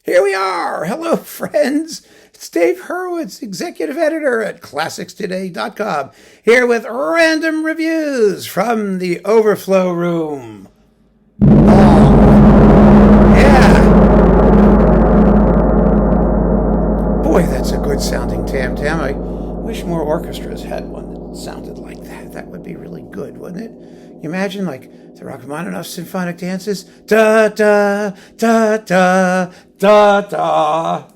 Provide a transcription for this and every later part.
Here we are. Hello, friends. It's Dave Hurwitz, executive editor at classicstoday.com, here with random reviews from the Overflow room. Oh, yeah. Boy, that's a good sounding tam-tam. I wish more orchestras had one that sounded like that. That would be really good, wouldn't it? You imagine, like, the Rachmaninoff symphonic dances? Da da da da da da.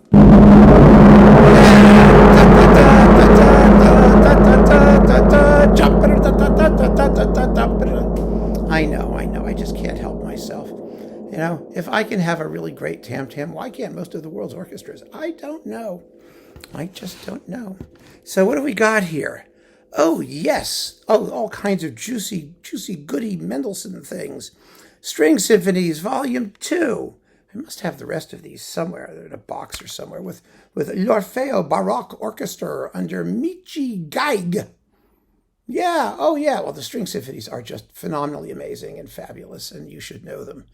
I know. I just can't help myself. You know, if I can have a really great tam-tam, why can't most of the world's orchestras? I don't know. I just don't know. So what do we got here? Oh, yes. Oh, all kinds of juicy, goody Mendelssohn things. String Symphonies, Volume 2. I must have the rest of these somewhere. They're in a box or somewhere with L'Orfeo Baroque Orchestra under Michi Geig. Yeah, oh yeah. Well, the string symphonies are just phenomenally amazing and fabulous, and you should know them.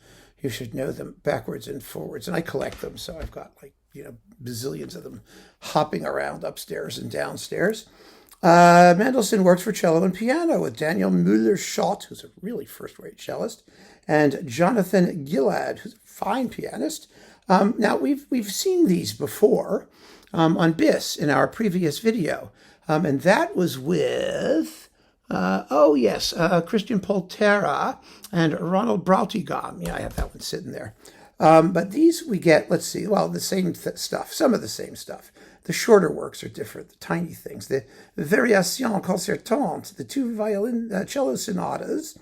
You should know them backwards and forwards. And I collect them, so I've got bazillions of them hopping around upstairs and downstairs. Mendelssohn works for cello and piano with Daniel Müller-Schott, who's a really first-rate cellist, and Jonathan Gilad, who's a fine pianist. Now, we've seen these before on BIS in our previous video, and that was with, Christian Poltera and Ronald Brautigam. Yeah, I have that one sitting there. But these we get, let's see, well, the same stuff, some of the same stuff. The shorter works are different, the tiny things. The Variations Concertantes, the two violin cello sonatas,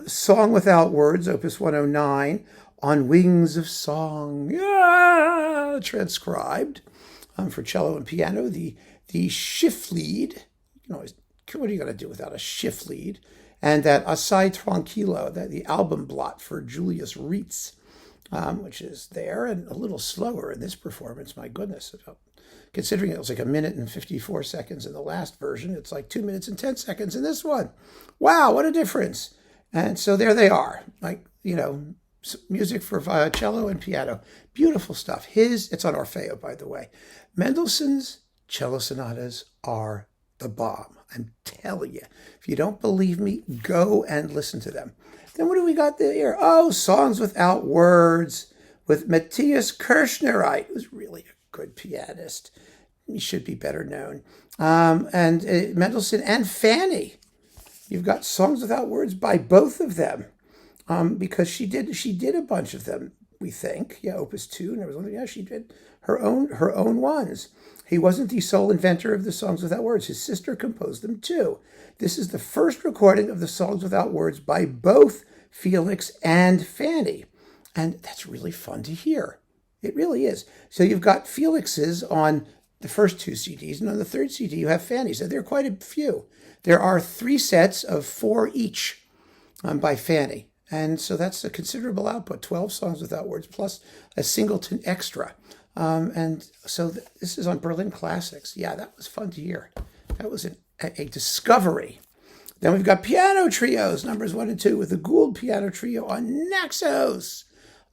Song Without Words, Opus 109, On Wings of Song, transcribed for cello and piano. The Schifflied, what are you going to do without a Schifflied? And that Assai Tranquillo, the album blot for Julius Rietz, which is there and a little slower in this performance. My goodness. Considering it was like 1 minute and 54 seconds in the last version, it's like 2 minutes and 10 seconds in this one. Wow, what a difference. And so there they are, music for cello and piano. Beautiful stuff. It's on Orfeo, by the way. Mendelssohn's cello sonatas are the bomb. I'm telling you. If you don't believe me, go and listen to them. Then what do we got there? Oh, Songs Without Words with Matthias Kirschnerite, who's really a good pianist. He should be better known. And Mendelssohn and Fanny. You've got Songs Without Words by both of them, because she did a bunch of them, we think. Yeah, Opus 2, and there was one. Yeah, she did her own ones. He wasn't the sole inventor of the Songs Without Words. His sister composed them too. This is the first recording of the Songs Without Words by both Felix and Fanny. And that's really fun to hear. It really is. So you've got Felix's on the first 2 CDs, and on the third CD you have Fanny's. So there are quite a few. There are 3 sets of 4 each by Fanny. And so that's a considerable output, 12 Songs Without Words plus a singleton extra. And so this is on Berlin Classics. Yeah, that was fun to hear. That was a discovery. Then we've got piano trios, numbers 1 and 2, with the Gould Piano Trio on Naxos.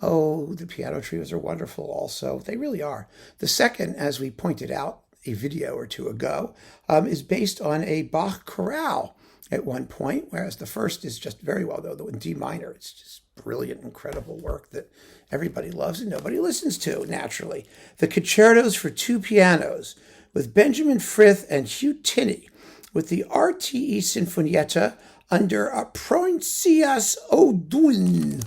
Oh, the piano trios are wonderful also. They really are. The second, as we pointed out a video or two ago, is based on a Bach chorale at one point, whereas the first is just very well, though, in D minor. It's just brilliant, incredible work that everybody loves and nobody listens to, naturally. The Concertos for 2 Pianos with Benjamin Frith and Hugh Tinney, with the RTE Sinfonietta under Proincias O'Dwyn.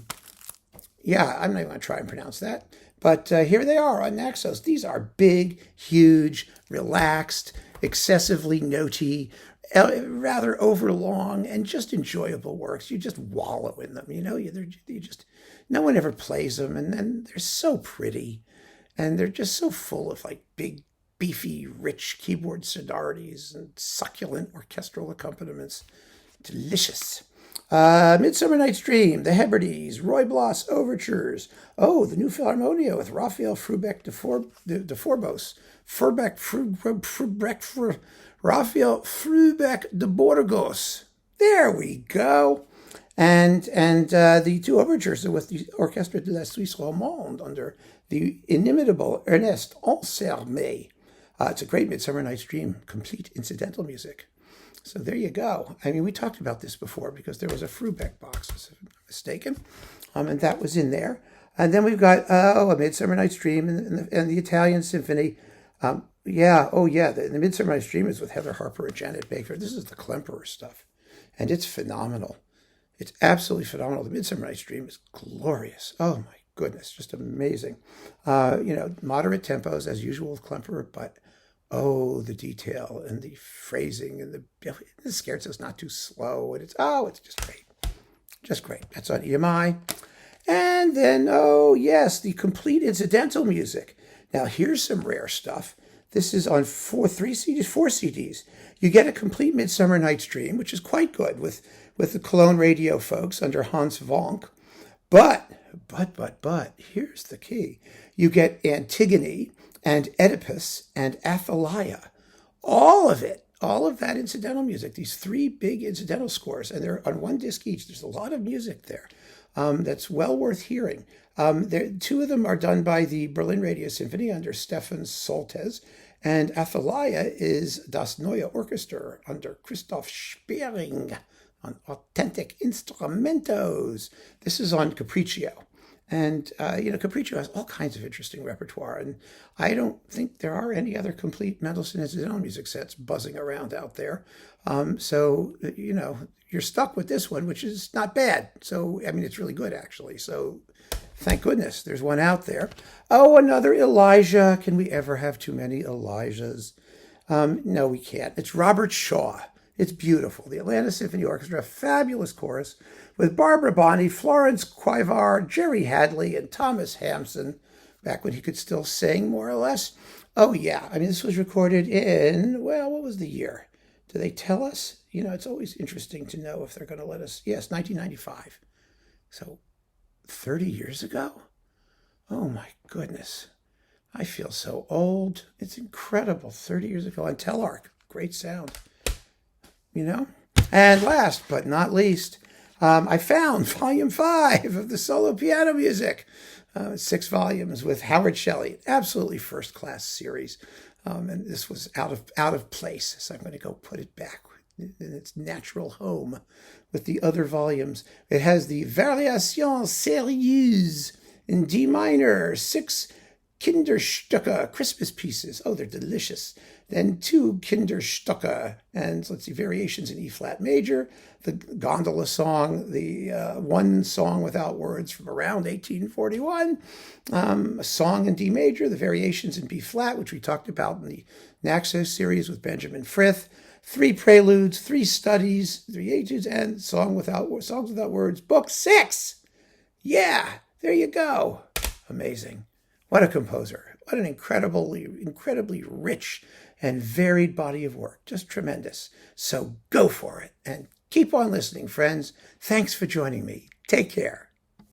Yeah, I'm not even going to try and pronounce that. But here they are on Naxos. These are big, huge, relaxed, excessively notey, rather overlong, and just enjoyable works. You just wallow in them, no one ever plays them, and then they're so pretty, and they're just so full of big, beefy, rich keyboard sonorities and succulent orchestral accompaniments. Delicious. Midsummer Night's Dream, The Hebrides, Roy Bloss Overtures. Oh, the New Philharmonia with Raphael Frubeck de Forbos. Raphael Frubeck de Burgos. There we go. And the two overtures are with the Orchestre de la Suisse Romande under the inimitable Ernest Ansermet. It's a great Midsummer Night's Dream, complete incidental music. So there you go. I mean, we talked about this before because there was a Frubeck box, if I'm not mistaken, and that was in there. And then we've got A Midsummer Night's Dream and the Italian Symphony. The Midsummer Night's Dream is with Heather Harper and Janet Baker. This is the Klemperer stuff, and it's phenomenal. It's absolutely phenomenal. The Midsummer Night's Dream is glorious. Oh my goodness, just amazing. Moderate tempos as usual with Klemperer, but the detail and the phrasing and the scherzo is not too slow, and it's just great, just great. That's on EMI, and then the complete incidental music. Now here's some rare stuff. This is on four CDs. You get a complete Midsummer Night's Dream, which is quite good with the Cologne radio folks under Hans Vonk. But, here's the key. You get Antigone and Oedipus and Athaliah. All of that incidental music, these three big incidental scores, and they're on one disc each. There's a lot of music there that's well worth hearing. Two of them are done by the Berlin Radio Symphony under Stefan Soltes, and Athaliah is Das Neue Orchester under Christoph Spering on authentic instrumentos. This is on Capriccio. And, Capriccio has all kinds of interesting repertoire. And I don't think there are any other complete Mendelssohn incidental music sets buzzing around out there. You're stuck with this one, which is not bad. So, I mean, it's really good, actually. So, thank goodness there's one out there. Oh, another Elijah. Can we ever have too many Elijahs? No, we can't. It's Robert Shaw. It's beautiful. The Atlanta Symphony Orchestra, a fabulous chorus with Barbara Bonney, Florence Quivar, Jerry Hadley, and Thomas Hampson, back when he could still sing, more or less. Oh, yeah. I mean, this was recorded in, what was the year? Do they tell us? It's always interesting to know if they're going to let us. Yes, 1995. So 30 years ago? Oh, my goodness. I feel so old. It's incredible. 30 years ago on Telarc. Great sound. And last but not least, I found Volume 5 of the solo piano music. 6 volumes with Howard Shelley. Absolutely first-class series. And this was out of place, so I'm going to go put it back in its natural home with the other volumes. It has the Variations Sérieuses in D minor, 6 Kinderstücke, Christmas pieces. Oh, they're delicious. Then 2 Kinderstücke, and let's see, variations in E-flat major, the Gondola Song, the One Song Without Words from around 1841, a song in D major, the variations in B-flat, which we talked about in the Naxos series with Benjamin Frith, 3 preludes, 3 studies, 3 etudes, and Songs Without Words, book 6. Yeah, there you go. Amazing. What a composer. What an incredibly rich and varied body of work. Just tremendous. So go for it and keep on listening, friends. Thanks for joining me. Take care.